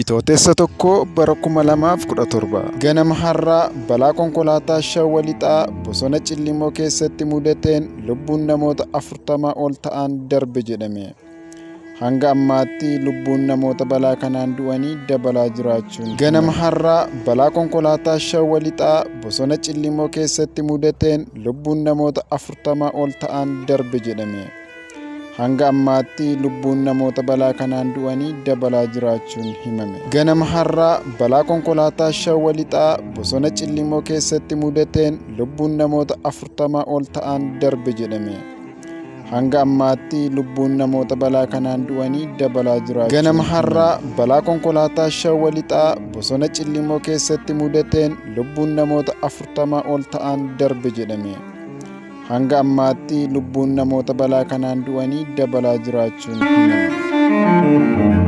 Bitootessa tokko bara 2017 ganama har'aa balaa konkolaataa Shawaa Lixaa bosona Cillimoo keessatti mudateen lubbuun namoota 40 ol ta'an darbe jedhame. Hanga ammaatti lubbuun namoota balaa kanaan du'anii dabalaa jiraachuun ganama har'aa balaa konkolaataa Shawaa Lixaa bosona Cillimoo keessatti mudateen lubbuun namoota 40 ol ta'an darbe jedhame. Hanga ammaatti lubbuun namoota balaa kanaan du'anii dabalaa jiraachuun himame. Ganama har'aa balaa konkolaataa Shawaa Lixaa bosona Cillimoo keessatti mudateen lubbuun namoota 40 ol ta'an darbe jedhame. Hanga ammaatti lubbuun namoota balaa kanaan du'anii dabalaa jiraachuun ganama har'aa balaa konkolaataa Shawaa Lixaa bosona Cillimoo keessatti mudateen lubbuun namoota 40 ol ta'an darbe jedhame. Hanga ammaatti lubbuun namoota balaa kanaan du'anii dabalaa jiraachuun himame.